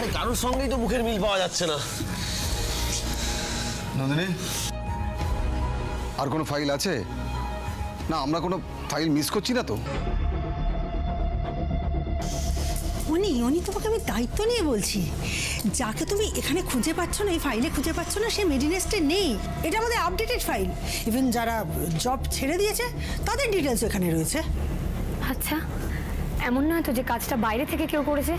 আরে কারোর সঙ্গেই তো মুখের মিল পাওয়া যাচ্ছে না। নন্দিনী, আর কোনো ফাইল আছে? না আমরা কোনো ফাইল মিস করছি না তো? উনি তোমাকে আমি দায়িত্ব নিয়ে বলছি, যাকে তুমি এখানে খুঁজে পাচ্ছ না, এই ফাইলে খুঁজে পাচ্ছ না, সে মেডিনেস্টে নেই। এটা আমাদের আপডেটেড ফাইল। ইভেন যারা জব ছেড়ে দিয়েছে তাদের ডিটেলস এখানে রয়েছে। আচ্ছা, এমন নয় তো যে কাজটা বাইরে থেকে কেউ করেছে?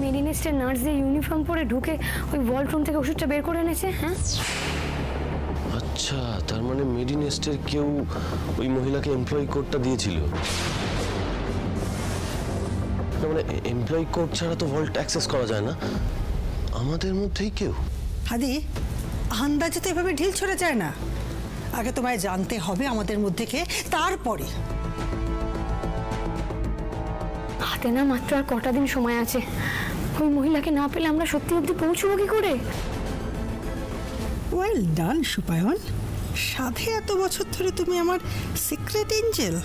মেডিনেস্টের নার্স যে ইউনিফর্ম পরে ঢুকে ওই ওয়ার্ড রুম থেকে ওষুধটা বের করে এনেছে। হ্যাঁ, আচ্ছা, তার মানে মেডিনেস্টের কেউ ওই মহিলাকে এমপ্লয়ি কোডটা দিয়েছিল। মানে এমপ্লয়ি কোড ছাড়া তো ভল্ট অ্যাক্সেস করা যায় না। আমাদের মধ্যেই কেউ। হাদি, আন্দাজে তো এভাবে ঢিল ছড়ে যায় না। আগে তোমায় জানতে হবে আমাদের মধ্যে কে, তারপরে। হাতে না মাত্র আর কটা দিন সময় আছে। ওই মহিলাকে না পেলে আমরা সত্যি অবধি পৌঁছবো কি করে? Well done Supayan. সাথে এত বছর ধরে তুমি আমার সিক্রেট এঞ্জেল।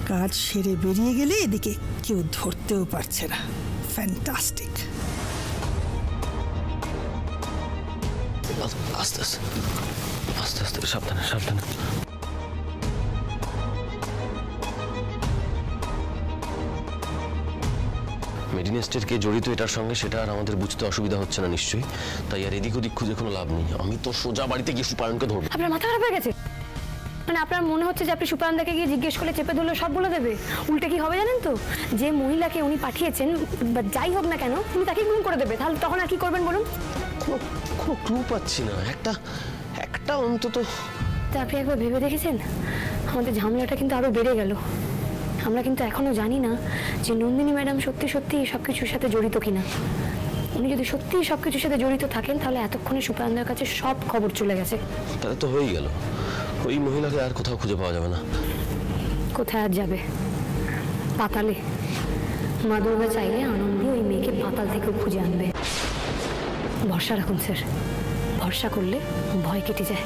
কাজ সেরে বেরিয়ে গেলে এদিকে কেউ ধরতেও পারছে না। ফ্যান্টাস্টিক। আস্তে আস্তে আস্তে আস্তে, সাবধানে সাবধানে। মেডিনেস্টের কে জড়িত এটার সঙ্গে সেটা আর আমাদের বুঝতে অসুবিধা হচ্ছে না নিশ্চয়ই। তাই আর এদিক ওদিক খুঁজে কোনো লাভ নেই। আমি তো সোজা বাড়িতে গিয়ে সুপায়নকে ধরবো। আপনার মাথা খারাপ হয়ে গেছে? মানে আপনার মনে হচ্ছে যে আপনি সুপায়নদাকে গিয়ে জিজ্ঞেস করে চেপে ধরলে সব বলে দেবে? উল্টে কি হবে জানেন তো, যে মহিলাকে উনি পাঠিয়েছেন বা যাই হোক না কেন, উনি তাকে গুম করে দেবে। তাহলে তখন আর কি করবেন বলুন? কোনো ক্লু পাচ্ছি না। একটা অন্তত। তা আপনি একবার ভেবে দেখেছেন? আমাদের ঝামেলাটা কিন্তু আরো বেড়ে গেল। আমরা কিন্তু এখনো জানি না যে নন্দিনী ম্যাডাম সত্যি সত্যি সবকিছুর সাথে জড়িত কিনা। উনি যদি সত্যি সবকিছুর সাথে জড়িত থাকেন তাহলে এতক্ষণে সুপায়নদার কাছে সব খবর চলে গেছে। তাহলে তো হয়েই গেল। ওই মহিলাকে আর কোথাও খুঁজে পাওয়া যাবে না। কোথায় আর যাবে? পাতালে। মা দুর্গা চাইলে আনন্দে ওই মেয়েকে পাতাল থেকেও খুঁজে আনবে। ভরসা রাখুন স্যার, ভরসা করলে ভয় কেটে যায়।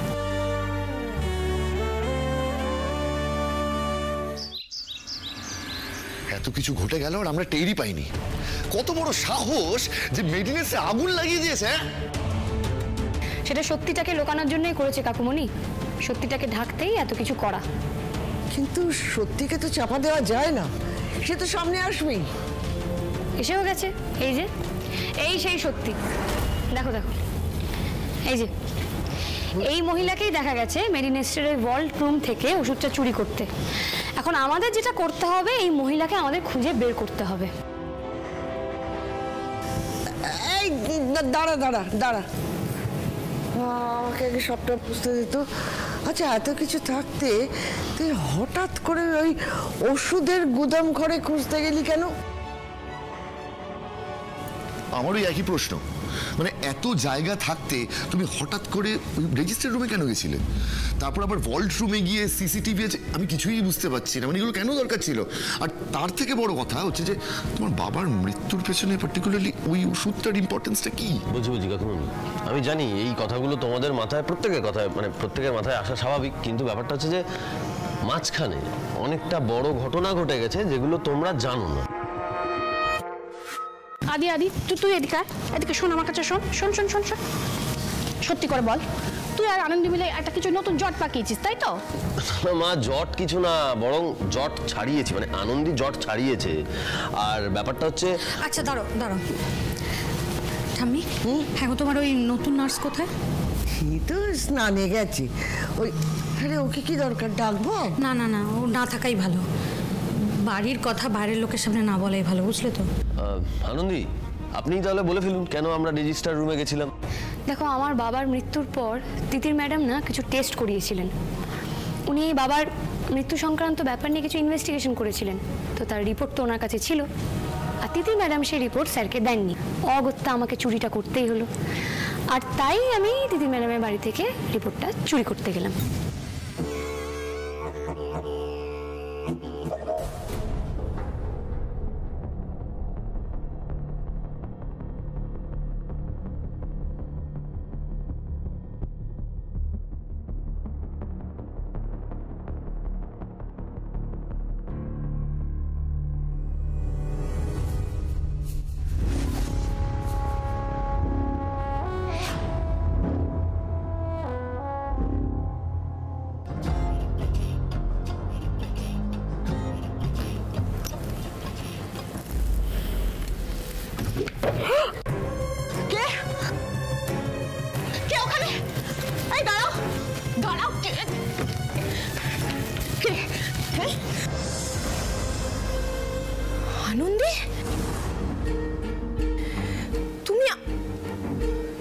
এত কিছু ঘটে গেল আর আমরা টেরই পাইনি। কত বড় সাহস যে মেডিনেসে আগুন লাগিয়ে দিয়েছে। সেটা সত্যিটাকে লোকানোর জন্যই করেছে কাকুমণি। সত্যিটাকে ঢাকতেই এত কিছু করা। কিন্তু সত্যিকে তো চাপা দেওয়া যায় না, সে তো সামনে আসবেই। এসেও গেছে। এই যে, এই সেই সত্যি। দেখো দেখো, এই যে এই মহিলাকেই দেখা গেছে মেডিনেস্টের ওয়ার্ল্ড রুম থেকে ওষুধটা চুরি করতে। এখন আমাদের যেটা করতে হবে, এই মহিলাকে আমাদের খুঁজে বের করতে হবে। এই দাঁড়া দাঁড়া দাঁড়া, আমাকে আগে সবটা বুঝতে দিত। আচ্ছা, এত কিছু থাকতে তুই হঠাৎ করে ওই ওষুধের গুদাম ঘরে খুঁজতে গেলি কেন? আমারও একই প্রশ্ন। মানে এত জায়গা থাকতে তুমি হঠাৎ করে ওই রেজিস্টার রুমে কেন গেছিলে? তারপর আবার ভল্ট রুমে গিয়ে সিসিটিভি আছে, আমি কিছুই বুঝতে পারছি না। মানে এগুলো কেন দরকার ছিল? আর তার থেকে বড় কথা হচ্ছে যে তোমার বাবার মৃত্যুর পেছনে পার্টিকুলারলি ওই ওষুধটার ইম্পর্টেন্সটা কি? বুঝি কাকুমণি, আমি জানি এই কথাগুলো তোমাদের মাথায়, প্রত্যেকের কথায়, মানে প্রত্যেকের মাথায় আসা স্বাভাবিক। কিন্তু ব্যাপারটা হচ্ছে যে মাঝখানে অনেকটা বড় ঘটনা ঘটে গেছে যেগুলো তোমরা জানো না। আদি আদি, তুই এদিকে এদিকে শোন, আমার কাছে শোন শোন শোন শোন শোন। সত্যি করে বল, তুই আর আনন্দ মিলে একটা কিছু নতুন জট পাকিয়েছিস, তাই তো? মা, জট কিছু না, বরং জট ছাড়িয়েছি। মানে আনন্দি জট ছাড়িয়েছে। আর ব্যাপারটা হচ্ছে, আচ্ছা দাঁড়ো দাঁড়ো ঠাম্মি, হ্যাঁ তোমার ওই নতুন নার্স কোথায়? সে তো স্নানে গেছে। ওই, আরে ওকে কি দরকার, ডাকবো? না না না, ও না থাকাই ভালো। বাড়ির কথা বাইরের লোকের সামনে না বলাই ভালো, বুঝলে তো? আনন্দি, আপনি তাহলে বলে ফেলুন কেন আমরা রেজিস্টার রুমে গেছিলাম। দেখো, আমার বাবার মৃত্যুর পর তিতির ম্যাডাম না কিছু টেস্ট করিয়েছিলেন। উনি বাবার মৃত্যু সংক্রান্ত ব্যাপার নিয়ে কিছু ইনভেস্টিগেশন করেছিলেন। তো তার রিপোর্ট তো ওনার কাছে ছিল, আর তিতির ম্যাডাম সেই রিপোর্ট স্যারকে দেননি। অগত্যা আমাকে চুরিটা করতেই হলো। আর তাই আমি তিতির ম্যাডামের বাড়ি থেকে রিপোর্টটা চুরি করতে গেলাম।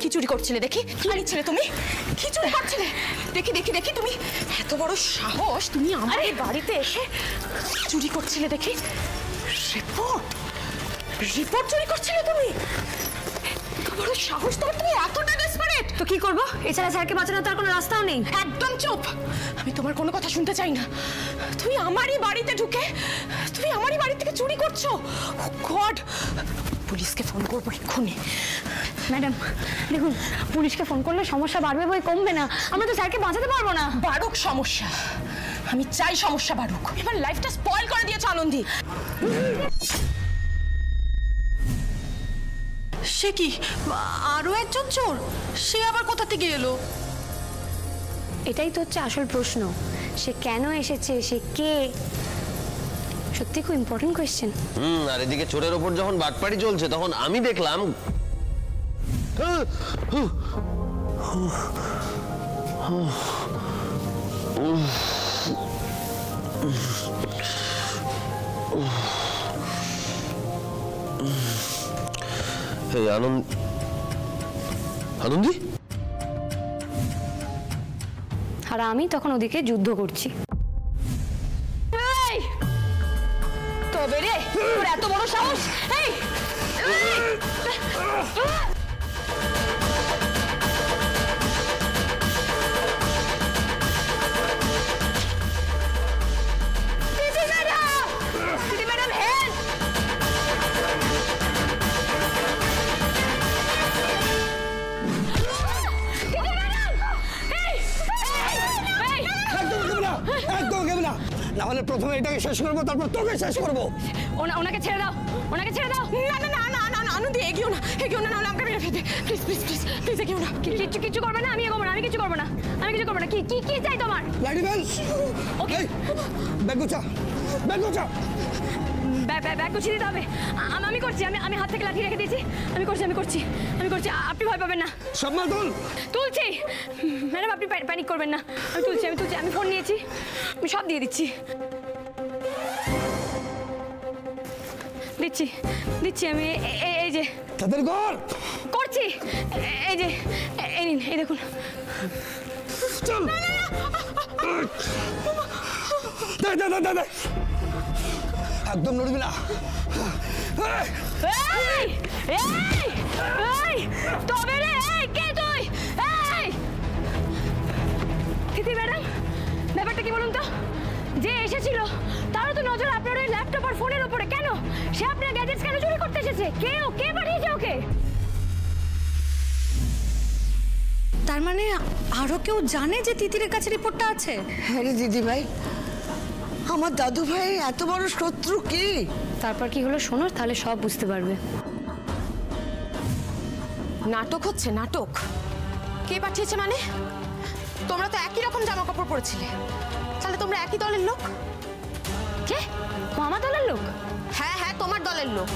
কি চুরি করছিলে দেখি? কি নিচ্ছিলে তুমি? কি চুরি করছিলে? দেখি দেখি দেখি তুমি এত বড় সাহস, তুমি আমার বাড়িতে এসে চুরি করছিলে দেখি? রিপোর্ট রিপোর্ট চুরি করছিলে তুমি? এত বড় সাহস তোমার, তুমি এতটা ডেসপারেট? তো কি করবো? এছাড়া স্যারকে বাঁচানোর তার কোনো রাস্তাও নেই। একদম চুপ, আমি তোমার কোনো কথা শুনতে চাই না। তুমি আমারই বাড়িতে ঢুকে তুমি আমারই বাড়ি থেকে চুরি করছো। গড, পুলিশকে ফোন করবো এক্ষুনি। ম্যাডাম দেখুন, পুলিশকে ফোন করলে সমস্যা বাড়বে বই কমবে না। আমরা তো স্যারকে বাঁচাতে পারবো না। বাড়ুক সমস্যা, আমি চাই সমস্যা বাড়ুক। এবার লাইফটা স্পয়েল করে দিয়েছো আনন্দী। সে কি আরো একজন চোর? সে আবার কোথা থেকে এলো? এটাই তো হচ্ছে আসল প্রশ্ন, সে কেন এসেছে, সে কে? সত্যি খুব ইম্পর্টেন্ট কোয়েশ্চেন। আর এদিকে চোরের ওপর যখন বাটপাড়ি চলছে তখন আমি দেখলাম আনন্দী, আর আমি তখন ওদিকে যুদ্ধ করছি। তবে রে, তোর এত বড় সাহস! এই না হলে প্রথমে এটাকে শেষ করবো, তারপর তোকে শেষ করবো। ওনাকে ছেড়ে দাও, ওনাকে ছেড়ে দাও। না না না না না, আনন্দী এগিও না, এগিও না, নাহলে আমাকে মেরে ফেলবে। প্লিজ প্লিজ প্লিজ প্লিজ এগিও না। কিছু করবে না, আমি এগোবো না, আমি কিছু করবো না, আমি কিছু করবো না। কি কি কি চাই তোমার? লাইটি বেল, ওকে, ব্যাগ গুছা, ব্যাগ গুছা। ব্যাগ গুছিয়ে দিতে হবে। আমি করছি, আমি হাত থেকে লাঠি রেখে দিয়েছি। আমি করছি, আমি করছি, আমি করছি। আপনি ভয় পাবেন না। সব মাল তুল। তুলছি ম্যাডাম, আপনি প্যানিক করবেন না। আমি তুলছি, আমি তুলছি। আমি ফোন নিয়েছি, আমি সব দিয়ে দিচ্ছি, দিচ্ছি দিচ্ছি। আমি এই যে তাদের ঘর করছি, এই যে এই নিন, এই দেখুন। চল, দে দে দে দে, একদম নড়বি না। এই এই এই তবে রে, এই কে তুই? এই তিথি ম্যাডাম, ব্যাপারটা কি বলুন তো? যে এসেছিল তারও তো নজর আপনার ওই ল্যাপটপ আর ফোনের উপরে। কেন সে আপনার গ্যাজেটস কেন চুরি করতে এসেছে? কে পাঠিয়েছে ওকে? তার মানে আরো কেউ জানে যে তিতিরের কাছে রিপোর্টটা আছে? হ্যাঁ রে দিদি ভাই, আমার দাদু ভাই এত বড় শত্রু কি? তারপর কি হলো শোনো, তাহলে সব বুঝতে পারবে। নাটক হচ্ছে, নাটক। কে পাঠিয়েছে মানে? তোমরা তো একই রকম জামা কাপড় পরেছিলে, তাহলে তোমরা একই দলের লোক? কে? মামা দলের লোক? হ্যাঁ হ্যাঁ, তোমার দলের লোক।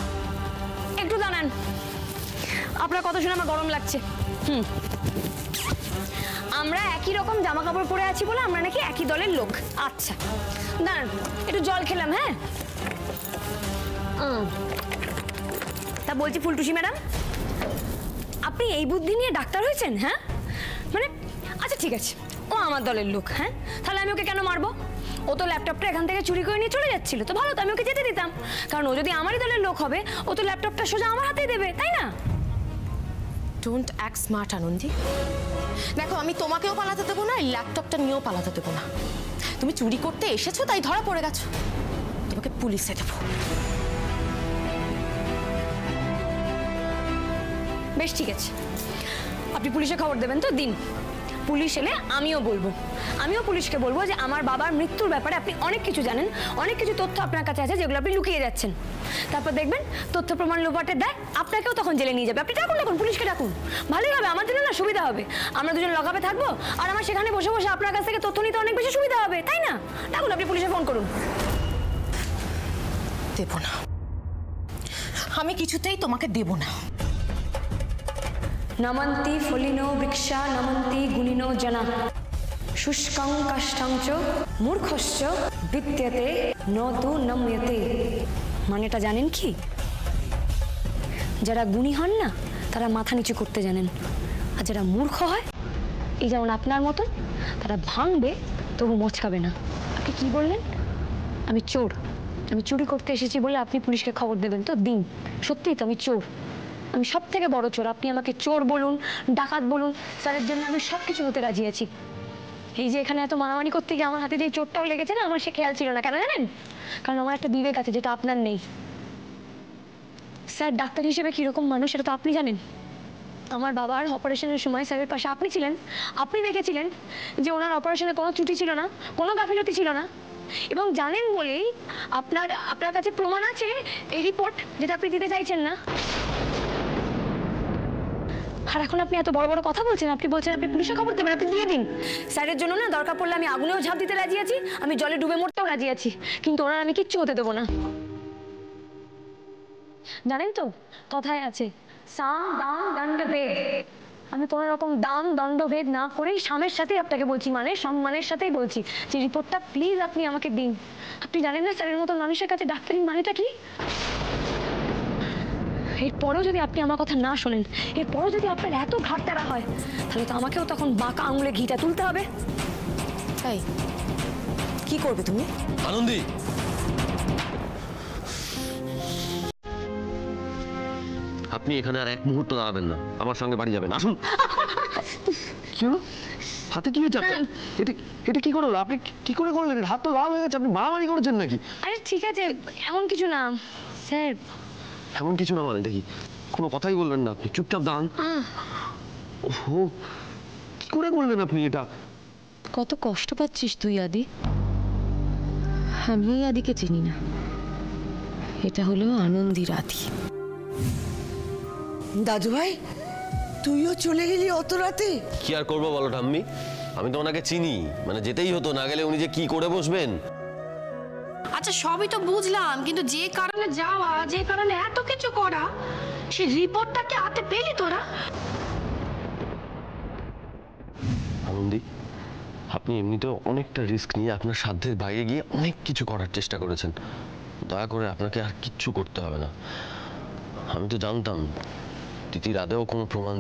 একটু দাঁড়ান, আপনার কথা শুনে আমার গরম লাগছে। আমরা একই রকম জামা কাপড় পরে আছি বলে আমরা নাকি একই দলের লোক? আচ্ছা দাঁড়ান, একটু জল খেলাম। হ্যাঁ, তা বলছি ফুলটুসি ম্যাডাম, আপনি এই বুদ্ধি নিয়ে ডাক্তার হয়েছেন? হ্যাঁ মানে, আচ্ছা ঠিক আছে, ও আমার দলের লোক। হ্যাঁ, তাহলে আমি ওকে কেন মারবো? ও তো ল্যাপটপটা এখান থেকে চুরি করে নিয়ে চলে যাচ্ছিল, তো ভালো, তো আমি ওকে যেতে দিতাম। কারণ ও যদি আমারই দলের লোক হবে, ও তো ল্যাপটপটা সোজা আমার হাতেই দেবে, তাই না? Don't act smart Anandi. দেখো, আমি তোমাকেও পালাতে দেবো না, ল্যাপটপটা নিয়েও পালাতে দেবো না। তুমি চুরি করতে এসেছো, তাই ধরা পড়ে গেছো। তোমাকে পুলিশে দেবো। বেশ ঠিক আছে, আপনি পুলিশে খবর দেবেন তো দিন। পুলিশ এলে আমিও বলবো, আমিও পুলিশকে বলবো যে আমার বাবার মৃত্যুর ব্যাপারে আপনি অনেক কিছু জানেন, অনেক কিছু তথ্য আপনার কাছে আছে যেগুলো আপনি লুকিয়ে যাচ্ছেন। তারপর দেখবেন তথ্য প্রমাণ লোপাটের দেয় আপনাকেও তখন জেলে নিয়ে যাবে। আপনি ডাকুন, পুলিশকে ডাকুন, ভালোই হবে, আমাদের না সুবিধা হবে। আমরা দুজন লকআপে থাকবো, আর আমার সেখানে বসে বসে আপনার কাছ থেকে তথ্য নিতে অনেক বেশি সুবিধা হবে, তাই না? ডাকুন, আপনি পুলিশে ফোন করুন। দেব না, আমি কিছুতেই তোমাকে দেব না। নমন্তি ফলিনো বৃক্ষা নমন্তি গুণিনো জনা শুষ্কং কাষ্ঠং চ মূর্খশ্চ বিদ্যতে নতু নম্যতে। মানেটা জানেন কি? যারা গুণী হন না, তারা মাথা নিচু করতে জানেন, আর যারা মূর্খ হয় এই যেমন আপনার মতন, তারা ভাঙবে তবু মচকাবে না। আপনি কি বললেন? আমি চোর, আমি চুরি করতে এসেছি বলে আপনি পুলিশকে খবর দেবেন তো দিন। সত্যিই তো আমি চোর, আমি সব থেকে বড় চোর। আপনি আমাকে চোর বলুন, ডাকাত বলুন, স্যারের জন্য আমি সব কিছু হতে রাজি আছি। এই যে এখানে এত মারামারি করতে গিয়ে আমার হাতে যে চোরটাও লেগেছে না, আমার সে খেয়াল ছিল না। কেন জানেন? কারণ আমার একটা বিবেক আছে যেটা আপনার নেই। স্যার ডাক্তার হিসেবে কীরকম মানুষ সেটা তো আপনি জানেন। আমার বাবার অপারেশনের সময় স্যারের পাশে আপনি ছিলেন, আপনি দেখেছিলেন যে ওনার অপারেশনে কোনো ত্রুটি ছিল না, কোনো গাফিলতি ছিল না। এবং জানেন বলেই আপনার কাছে প্রমাণ আছে এই রিপোর্ট, যেটা আপনি দিতে চাইছেন না। আর এখন আপনি এত বড় বড় কথা বলছেন, আপনি বলছেন আপনি পুলিশে খবর দেবেন, আপনি দিয়ে দিন। স্যারের জন্য না দরকার পড়লে আমি আগুনেও ঝাঁপ দিতে রাজি আছি, আমি জলে ডুবে মরতেও রাজি আছি, কিন্তু ওনার আমি কিচ্ছু হতে দেবো না। জানেন তো কথায় আছে সাম দাম দণ্ডভেদ, আমি কোনো রকম দাম দণ্ডভেদ না করেই সামের সাথেই আপনাকে বলছি, মানে সম্মানের সাথেই বলছি যে রিপোর্টটা প্লিজ আপনি আমাকে দিন। আপনি জানেন না স্যারের মতো মানুষের কাছে ডাক্তারি মানেটা কি? এরপরেও যদি আপনি আমার কথা না শোনেন, এরপরেও যদি আপনার এত ঘাটতারা হয়, তাহলে তো আমাকেও তখন বাঁকা আঙুলে ঘিটা তুলতে হবে। তাই কি করবে তুমি? আনন্দী, আপনি এখানে আর এক মুহূর্ত দাঁড়াবেন না, আমার সঙ্গে বাড়ি যাবেন। আসুন। কি হলো? হাতে কি হয়েছে? এটা কি করলো? আপনি কি করে করলেন? হাত তো লাল হয়ে গেছে, আপনি মারামারি করেছেন নাকি? আরে ঠিক আছে, এমন কিছু না স্যার। এমন কিছু না মানে দেখি, কোনো কথাই বললেন না আপনি, চুপচাপ দাঁড়ান। ওহো, কি করে করলেন আপনি এটা? কত কষ্ট পাচ্ছিস তুই আদি? আমি আদিকে চিনি না, এটা হলো আনন্দীর আদি। দাদু ভাই, তুইও চলে গেলি অত রাতে? কি আর করবো বলো ঠাম্মি, আমি তো ওনাকে চিনি, মানে যেতেই হতো, না গেলে উনি যে কি করে বসবেন। আচ্ছা সবই তো বুঝলাম, কিন্তু যে কারণে যাওয়া, যে কারণে এত কিছু করা, সেই রিপোর্টটাকে হাতে পেলি তোরা? আনন্দী, আপনি এমনিতেও অনেকটা রিস্ক নিয়ে আপনার সাধ্যের বাইরে গিয়ে অনেক কিছু করার চেষ্টা করেছেন। দয়া করে আপনাকে আর কিচ্ছু করতে হবে না। আমি তো জানতাম তিতির আদেও কোনো প্রমাণ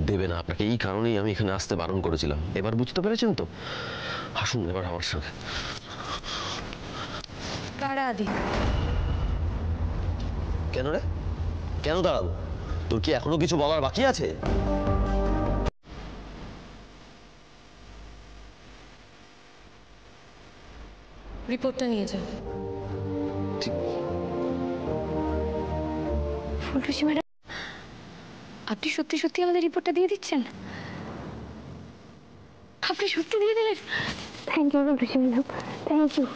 দেবে না আপনাকে, এই কারণেই আমি এখানে আসতে বারণ করেছিলাম। এবার বুঝতে পেরেছেন তো? আসুন এবার আমার সঙ্গে। আদি, কেন রে? কেন দাঁড়াবো? তোর কি এখনো কিছু বলার বাকি আছে? রিপোর্টটা নিয়ে যাও। ফুলটুসি ম্যাডাম, আপনি সত্যি সত্যি আমাদের রিপোর্টটা দিয়ে দিচ্ছেন? আপনি সত্যি দিয়ে দিলেন? Thank you Phultusi madam, thank you.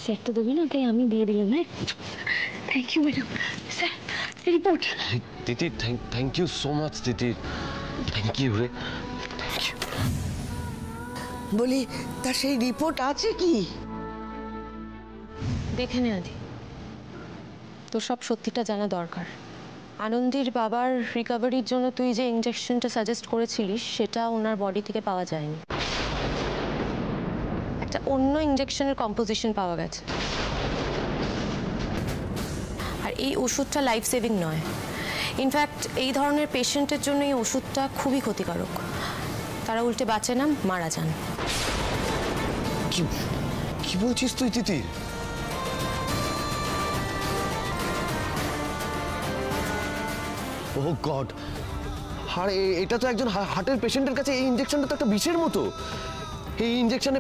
Sir তো দেবে না, তাই আমি দিয়ে দিলাম। হ্যাঁ, thank you madam. Sir report. Titir, thank you so much Titir, thank you রে, থ্যাংক ইউ। বলি তা সেই রিপোর্ট আছে কি? দেখে নে আদি, তোর সব সত্যিটা জানা দরকার। আনন্দীর বাবার রিকভারির জন্য তুই যে ইনজেকশনটা সাজেস্ট করেছিলিস সেটা ওনার বডি থেকে পাওয়া যায়নি, একটা অন্য ইনজেকশনের কম্পোজিশন পাওয়া গেছে। আর এই ওষুধটা লাইফ সেভিং নয়, ইনফ্যাক্ট এই ধরনের পেশেন্টের জন্য এই ওষুধটা খুবই ক্ষতিকারক। তারা উল্টে বাঁচে না, মারা যান। কি বলছিস তুই তিতির? ওহ গড, আর এটা তো একজন হার্টের পেশেন্টের কাছে এই ইনজেকশনটা তো একটা বিষের মতো। এই ইনজেকশনে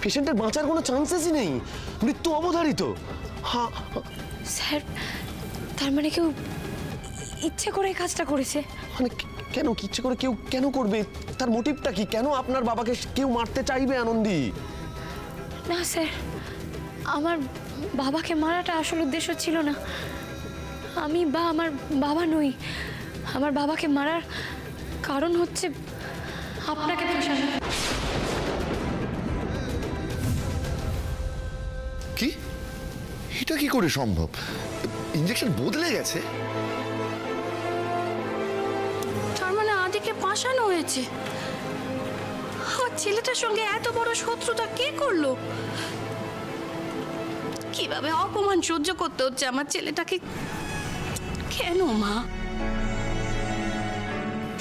পেশেন্টের বাঁচার কোনো চান্সেসই নেই, মৃত্যু অবধারিত। হ্যাঁ স্যার, তার মানে কেউ ইচ্ছে করে এই কাজটা করেছে? মানে কেন ইচ্ছে করে কেউ কেন করবে? তার মোটিভটা কি? কেন আপনার বাবাকে কেউ মারতে চাইবে আনন্দী? না স্যার, আমার বাবাকে মারাটা আসল উদ্দেশ্য ছিল না। আমি বা আমার বাবা নই, আমার বাবাকে মারার কারণ হচ্ছে আপনাকে ফাঁসানো। কি? এটা কি করে সম্ভব? ইনজেকশন বদলে গেছে? তার মানে আদিকে ফাঁসানো হয়েছে? আমার ছেলেটার সঙ্গে এত বড় শত্রুতা কে করলো? কিভাবে অপমান সহ্য করতে হচ্ছে আমার ছেলেটাকে? কেন মা?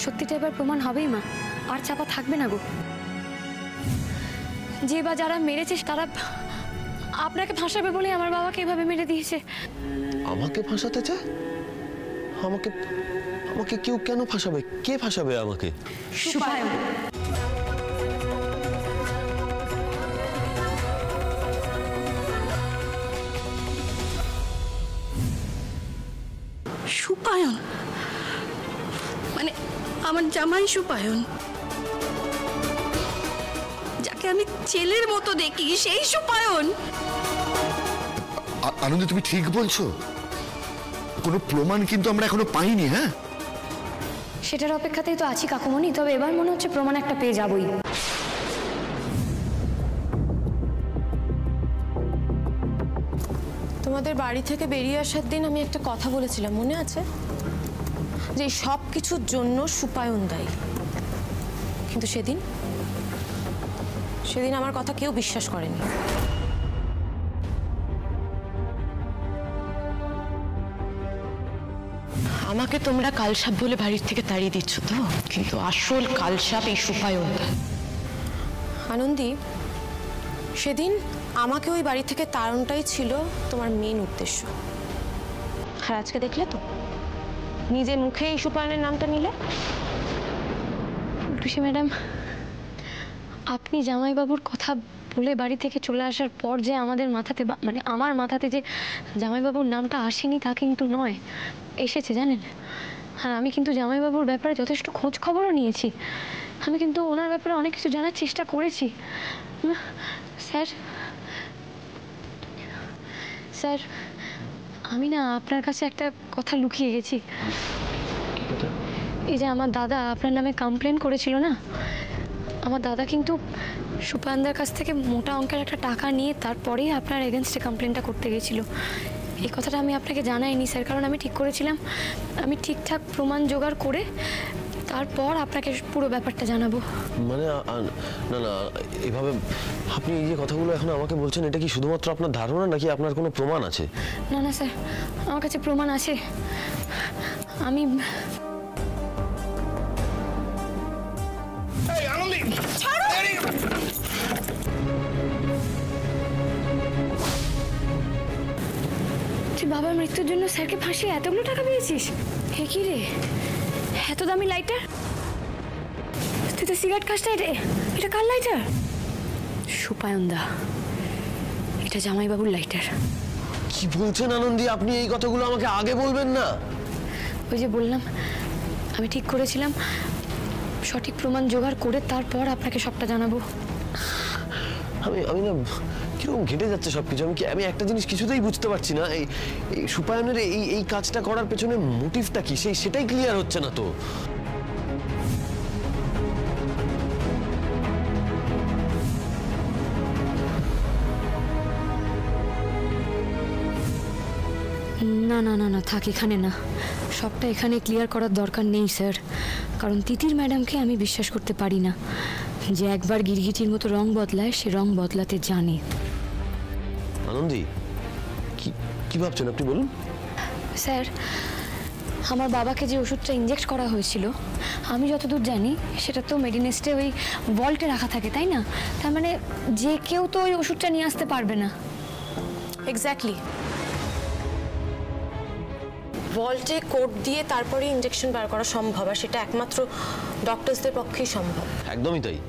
সত্যিটা এবার প্রমাণ হবেই মা, আর চাপা থাকবে না গো। যে বা যারা মেরেছে তারা আপনাকে ফাঁসাবে বলে আমার বাবাকে এভাবে মেরে দিয়েছে। আমাকে ফাঁসাতে চায়? আমাকে আমাকে কেউ কেন ফাঁসাবে? কে ফাঁসাবে আমাকে? সুপায়ন। সুপায়ন মানে আমার জামাই সুপায়ন, যাকে আমি ছেলের মতো দেখি, সেই সুপায়ন। আনন্দ, তুমি ঠিক বলছো? কোনো প্রমাণ কিন্তু আমরা এখনো পাইনি। হ্যাঁ, সেটার অপেক্ষাতেই তো আছি কাকুমণি, তবে এবার মনে হচ্ছে প্রমাণ একটা পেয়ে যাবই। তোমাদের বাড়ি থেকে বেরিয়ে আসার দিন আমি একটা কথা বলেছিলাম, মনে আছে? যে সব কিছুর জন্য সুপায়ন দায়ী। কিন্তু সেদিন আমার কথা কেউ বিশ্বাস করেনি। আমাকে তোমরা কালসাপ বলে বাড়ির থেকে তাড়িয়ে দিচ্ছ তো, কিন্তু আসল কালসাপ এই সুপায়ন। আনন্দী, সেদিন আমাকে ওই বাড়ি থেকে তাড়ানোটাই ছিল তোমার মেন উদ্দেশ্য। আর আজকে দেখলে তো, নিজের মুখে এই সুপায়নের নামটা নিলে। টুসি ম্যাডাম, আপনি জামাইবাবুর কথা বলে বাড়ি থেকে চলে আসার পর যে আমাদের মাথাতে, মানে আমার মাথাতে যে জামাইবাবুর নামটা আসেনি তা কিন্তু নয়, এসেছে জানেন। আর আমি কিন্তু জামাইবাবুর ব্যাপারে যথেষ্ট খোঁজ খবরও নিয়েছি। আমি কিন্তু ওনার ব্যাপারে অনেক কিছু জানার চেষ্টা করেছি। স্যার, আমি না আপনার কাছে একটা কথা লুকিয়ে গেছি। এই যে আমার দাদা আপনার নামে কমপ্লেন করেছিল না, আমার দাদা কিন্তু সুপায়নদার কাছ থেকে মোটা অঙ্কের একটা টাকা নিয়ে তারপরেই আপনার এগেনস্টে কমপ্লেনটা করতে গেছিল। এই কথাটা আমি আপনাকে জানাইনি স্যার, কারণ আমি ঠিক করেছিলাম আমি ঠিকঠাক প্রমাণ জোগাড় করে তারপর আপনাকে পুরো ব্যাপারটা জানাবো। মানে না না, এভাবে আপনি এই যে কথাগুলো এখন আমাকে বলছেন, এটা কি শুধুমাত্র আপনার ধারণা নাকি আপনার কোনো প্রমাণ আছে? না না স্যার, আমার কাছে প্রমাণ আছে। আমি তুই বাবার মৃত্যুর জন্য স্যারকে ফাঁসিয়ে এতগুলো টাকা পেয়েছিস? হে কি রে, এত দামি লাইটার? তুই তো সিগারেট খাস না রে, এটা কার লাইটার? সুপায়ন দা, এটা জামাইবাবুর লাইটার। কি বলছেন আনন্দী? আপনি এই কথাগুলো আমাকে আগে বলবেন না? ওই যে বললাম, আমি ঠিক করেছিলাম সঠিক প্রমাণ জোগাড় করে তারপর আপনাকে সবটা জানাবো। আমি না কিরকম ঘেটে যাচ্ছে সবকিছু। আমি একটা জিনিস কিছুতেই বুঝতে পারছি না, এই সুপায়নের এই কাজটা করার পেছনে মোটিভটা কি, সেটাই ক্লিয়ার হচ্ছে না তো। না না না না, থাক এখানে না, সবটা এখানে ক্লিয়ার করার দরকার নেই স্যার, কারণ তিতির ম্যাডামকে আমি বিশ্বাস করতে পারি না। যে একবার গিরগিটির মতো রং বদলায়, সে রং বদলাতে জানে। আনন্দী, কি ভাবছেন আপনি, বলুন। স্যার, আমার বাবাকে যে ওষুধটা ইনজেক্ট করা হয়েছিল, আমি যতদূর জানি সেটা তো মেডিনেস্টে ওই ভল্টে রাখা থাকে, তাই না? তার মানে যে কেউ তো ওই ওষুধটা নিয়ে আসতে পারবে না। এক্স্যাক্টলি, ভল্টে কোড দিয়ে তারপরে ইনজেকশন বার করা সম্ভব, আর সেটা একমাত্র ডক্টরসদের পক্ষেই সম্ভব। একদমই তাই।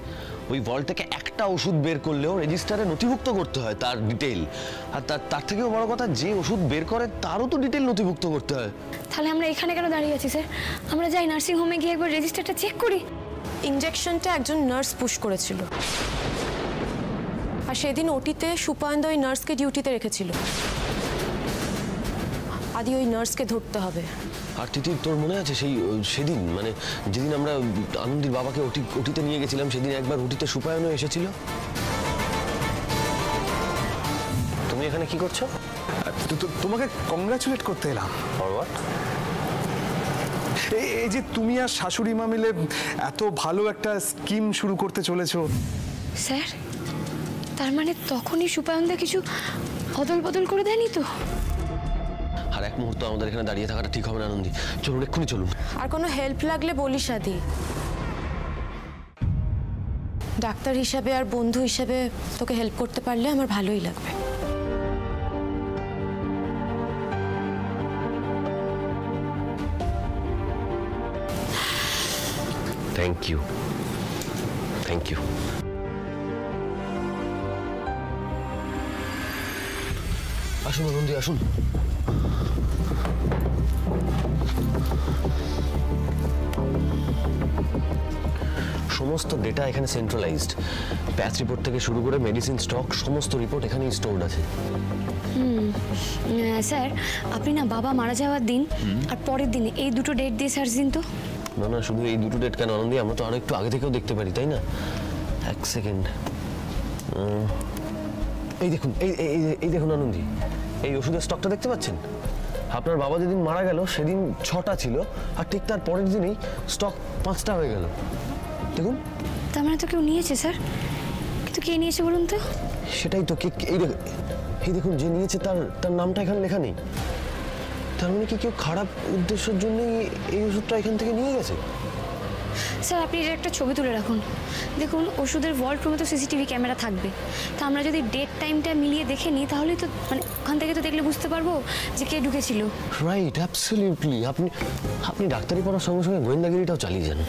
ওই ভল্ট থেকে একটা ওষুধ বের করলেও রেজিস্টারে নথিভুক্ত করতে হয় তার ডিটেল, আর তার থেকেও বড় কথা, যে ওষুধ বের করে তারও তো ডিটেল নথিভুক্ত করতে হয়। তাহলে আমরা এখানে কেন দাঁড়িয়ে আছি স্যার? আমরা যাই নার্সিং হোমে গিয়ে একবার রেজিস্টারটা চেক করি। ইনজেকশনটা একজন নার্স পুশ করেছিল, আর সেদিন ওটিতে সুপায়নদা ওই নার্সকে ডিউটিতে রেখেছিল। আদি ওই নার্সকে ধরতে হবে। আর তিতির, তোর মনে আছে সেদিন, মানে যেদিন আমরা আনন্দীর বাবাকে ওটিতে নিয়ে গেছিলাম, সেদিন একবার ওটিতে সুপায়নও এসেছিল? তুমি এখানে কি করছো? তোমাকে কংগ্রাচুলেট করতে এলাম। এই যে তুমি আর শাশুড়ি মা মিলে এত ভালো একটা স্কিম শুরু করতে চলেছো। স্যার, তার মানে তখনই সুপায়নদা কিছু অদল বদল করে দেয়নি তো? আর আর এক মুহূর্ত আমাদের এখানে দাঁড়িয়ে থাকাটা ঠিক হবে না আনন্দী। চলুন, এক্ষুনি চলুন। আর কোনো হেল্প লাগলে বলিস আদি। ডাক্তার হিসাবে আর বন্ধু হিসাবে তোকে হেল্প করতে পারলে আমার ভালোই লাগবে। Thank you, thank you. আসুন আনন্দী, আসুন। সমস্ত ডেটা এখানে সেন্ট্রালাইজড। প্যাচ রিপোর্ট থেকে শুরু করে মেডিসিন স্টক, সমস্ত রিপোর্ট এখানেই স্টোরড আছে। স্যার, আপনি না বাবা মারা যাওয়ার দিন আর পরের দিন এই দুটো ডেট দিয়ে সার্চ দিন তো। না না, শুধু এই দুটো ডেট কেন আনন্দী, আমরা তো আরো একটু আগে থেকেও দেখতে পারি, তাই না? এক সেকেন্ড, এই দেখুন, এই দেখুন আনন্দী, এই ওষুধের স্টকটা দেখতে পাচ্ছেন? আপনার বাবা যেদিন মারা গেল সেদিন 6টা ছিল, আর ঠিক তার পরের দিনই স্টক 5টা হয়ে গেল। দেখুন। তার মানে তো কেউ নিয়েছে স্যার, কিন্তু কে নিয়েছে বলুন তো? সেটাই তো, এই দেখুন, যে নিয়েছে তার নামটা এখানে লেখা নেই। তার মানে কি কেউ খারাপ উদ্দেশ্যের জন্য এই ওষুধটা এখান থেকে নিয়ে গেছে? স্যার, আপনি এটা একটা ছবি তুলে রাখুন। দেখুন, ওষুধের ভল্ট রুমে তো সিসিটিভি ক্যামেরা থাকবে। তা আমরা যদি ডেট টাইমটা মিলিয়ে দেখে নিই তাহলেই তো মানে ওখান থেকে তো দেখলে বুঝতে পারবো যে কে ঢুকেছিল। Right, absolutely. আপনি ডাক্তারি পড়ার সঙ্গে সঙ্গে গোয়েন্দাগিরিটাও চালিয়ে যান।